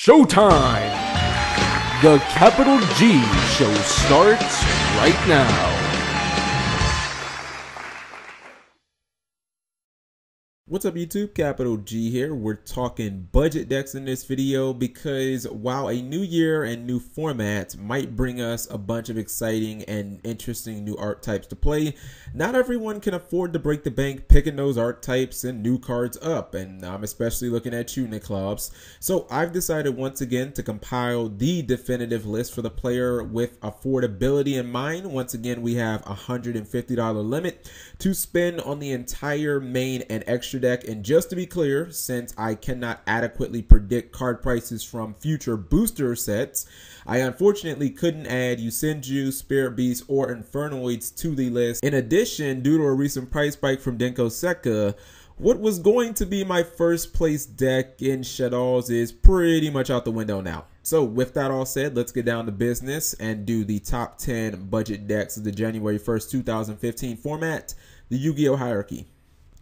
Showtime! The Capital G show starts right now. What's up YouTube, Capital G here. We're talking budget decks in this video because while a new year and new formats might bring us a bunch of exciting and interesting new archetypes to play, not everyone can afford to break the bank picking those archetypes and new cards up, and I'm especially looking at you, Nicklops. So I've decided once again to compile the definitive list for the player with affordability in mind. Once again, we have a $150 limit to spend on the entire main and extra deck. And just to be clear, since I cannot adequately predict card prices from future booster sets, I unfortunately couldn't add Yugioh, Spirit Beast, or Infernoids to the list. In addition, due to a recent price spike from Denko Seka, what was going to be my first place deck in Shadows is pretty much out the window now. So with that all said, let's get down to business and do the top 10 budget decks of the January 1st, 2015 format, the Yu-Gi-Oh! Hierarchy.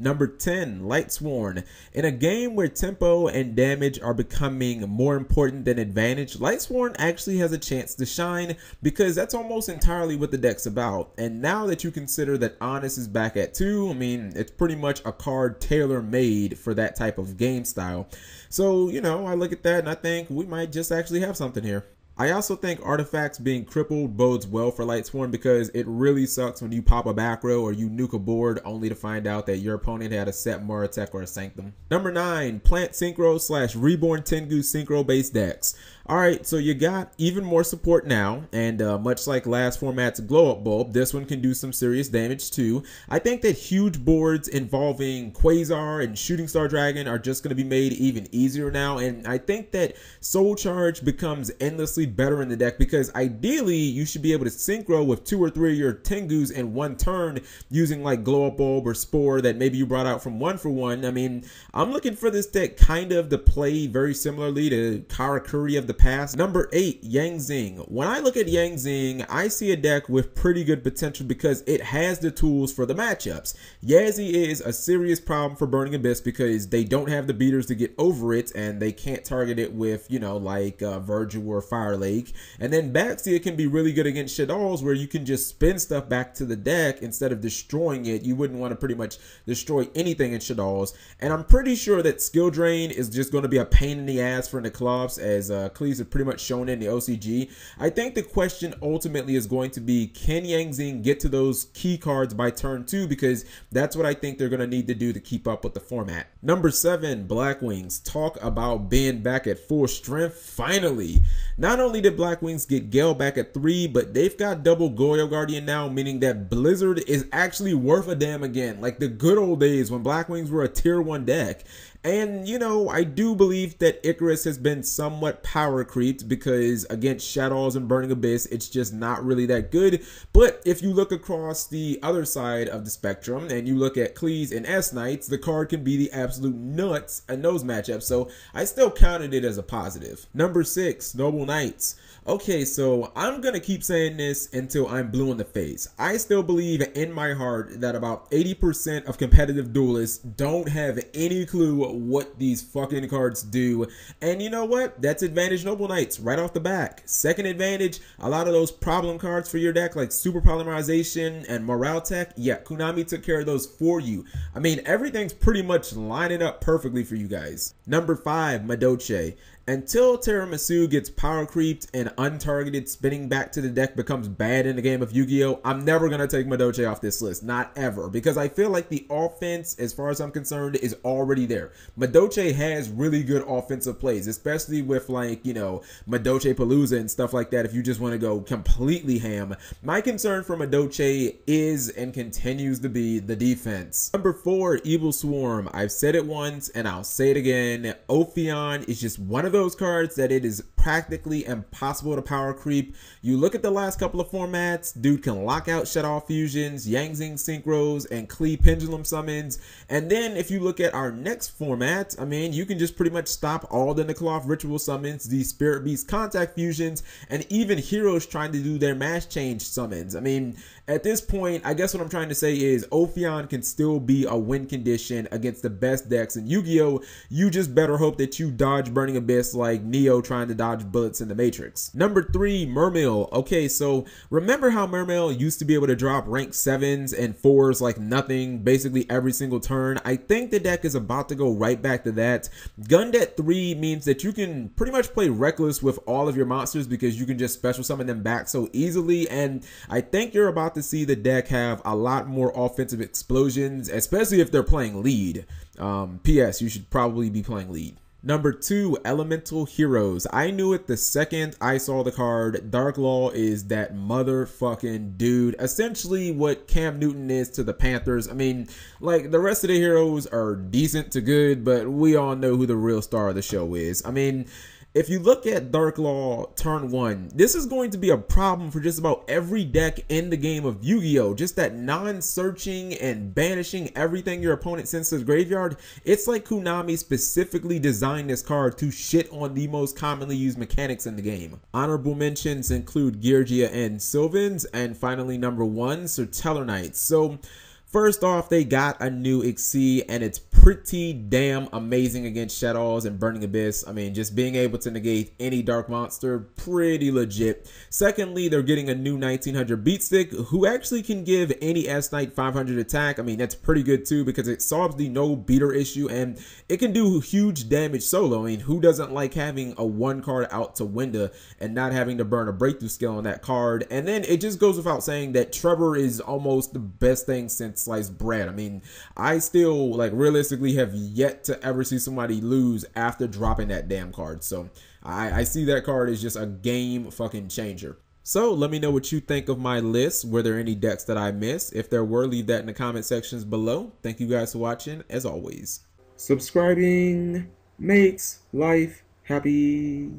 Number 10, Lightsworn. In a game where tempo and damage are becoming more important than advantage, Lightsworn actually has a chance to shine because that's almost entirely what the deck's about. And now that you consider that Honest is back at 2, I mean, it's pretty much a card tailor-made for that type of game style. So, you know, I look at that and I think we might just actually have something here. I also think artifacts being crippled bodes well for Lightsworn because it really sucks when you pop a back row or you nuke a board only to find out that your opponent had a set Moratech or a Sanctum. Number 9, Plant Synchro / Reborn Tengu Synchro based decks. Alright, so you got even more support now, and much like last format's Glow Up Bulb, this one can do some serious damage too. I think that huge boards involving Quasar and Shooting Star Dragon are just going to be made even easier now, and I think that Soul Charge becomes endlessly better in the deck because ideally you should be able to synchro with 2 or 3 of your Tengus in one turn using like Glow Up Bulb or Spore that maybe you brought out from 1-for-1. I mean, I'm looking for this deck kind of to play very similarly to Karakuri of the past. Number 8, Yang Zing. When I look at Yang Zing, I see a deck with pretty good potential because it has the tools for the matchups. Yazzie is a serious problem for Burning Abyss because they don't have the beaters to get over it and they can't target it with, you know, like Virgil or Fire Lake. And then Baxia can be really good against Shadows where you can just spin stuff back to the deck instead of destroying it. You wouldn't want to pretty much destroy anything in Shadows. And I'm pretty sure that Skill Drain is just going to be a pain in the ass for Nicklops as Cleese have pretty much shown in the OCG. I think the question ultimately is going to be, can Yang Zing get to those key cards by turn 2? Because that's what I think they're going to need to do to keep up with the format. Number 7, Black Wings. Talk about being back at full strength. Finally. Not only did Black Wings get Gale back at 3, but they've got double Goyo Guardian now, meaning that Blizzard is actually worth a damn again. Like the good old days when Black Wings were a tier 1 deck. And, you know, I do believe that Icarus has been somewhat power creeped because against Shadows and Burning Abyss, it's just not really that good. But if you look across the other side of the spectrum and you look at Cleese and S-Knights, the card can be the absolute nuts in those matchups. So I still counted it as a positive. Number 6, Noble Knights. Okay, so I'm going to keep saying this until I'm blue in the face. I still believe in my heart that about 80% of competitive duelists don't have any clue what these fucking cards do. And you know what? That's advantage Noble Knights right off the back. Second advantage, a lot of those problem cards for your deck like Super Polymerization and Morale Tech, yeah, Konami took care of those for you. I mean, everything's pretty much lining up perfectly for you guys. Number 5, Madolche. Until Tiramisu gets power creeped and untargeted spinning back to the deck becomes bad in the game of Yu-Gi-Oh, I'm never going to take Madolche off this list. Not ever. Because I feel like the offense, as far as I'm concerned, is already there. Madolche has really good offensive plays, especially with like, you know, Madolche Palooza and stuff like that if you just want to go completely ham. My concern for Madolche is and continues to be the defense. Number 4, Evil Swarm. I've said it once and I'll say it again. Affion is just one of those cards that it is practically impossible to power creep. You look at the last couple of formats, dude can lock out Shut-Off Fusions, Yang Zing Synchros, and Klee Pendulum Summons. And then if you look at our next format, I mean, you can just pretty much stop all the Nickloff Ritual Summons, the Spirit Beast Contact Fusions, and even heroes trying to do their Mass Change Summons. I mean, at this point, I guess what I'm trying to say is Affion can still be a win condition against the best decks in Yu-Gi-Oh! You just better hope that you dodge Burning Abyss just like Neo trying to dodge bullets in the Matrix. Number 3, Murmillo. Okay, so remember how Murmillo used to be able to drop rank 7s and 4s like nothing basically every single turn? I think the deck is about to go right back to that. Gunned at 3 means that you can pretty much play reckless with all of your monsters because you can just special summon them back so easily, and I think you're about to see the deck have a lot more offensive explosions, especially if they're playing lead. PS, you should probably be playing lead. Number 2, Elemental Heroes. I knew it the second I saw the card. Dark Law is that motherfucking dude. Essentially what Cam Newton is to the Panthers. I mean, like, the rest of the heroes are decent to good, but we all know who the real star of the show is. I mean, if you look at Dark Law turn 1, this is going to be a problem for just about every deck in the game of Yu-Gi-Oh! Just that non-searching and banishing everything your opponent sends to the graveyard. It's like Konami specifically designed this card to shit on the most commonly used mechanics in the game. Honorable mentions include Yugioh and Sylvans, and finally number 1, Stellar Knights. So first off, they got a new Xyz, and it's pretty damn amazing against Shadows and Burning Abyss. I mean, just being able to negate any dark monster, pretty legit. Secondly, they're getting a new 1900 Beatstick, who actually can give any S-Knight 500 attack. I mean, that's pretty good too, because it solves the no beater issue, and it can do huge damage solo. I mean, who doesn't like having a 1 card out to Winda and not having to burn a breakthrough skill on that card? And then it just goes without saying that Trevor is almost the best thing since sliced bread. I mean, I still, like, realistically have yet to ever see somebody lose after dropping that damn card. So I see that card as just a game fucking changer. So let me know what you think of my list. Were there any decks that I missed? If there were, leave that in the comment sections below. Thank you guys for watching, as always. Subscribing makes life happy.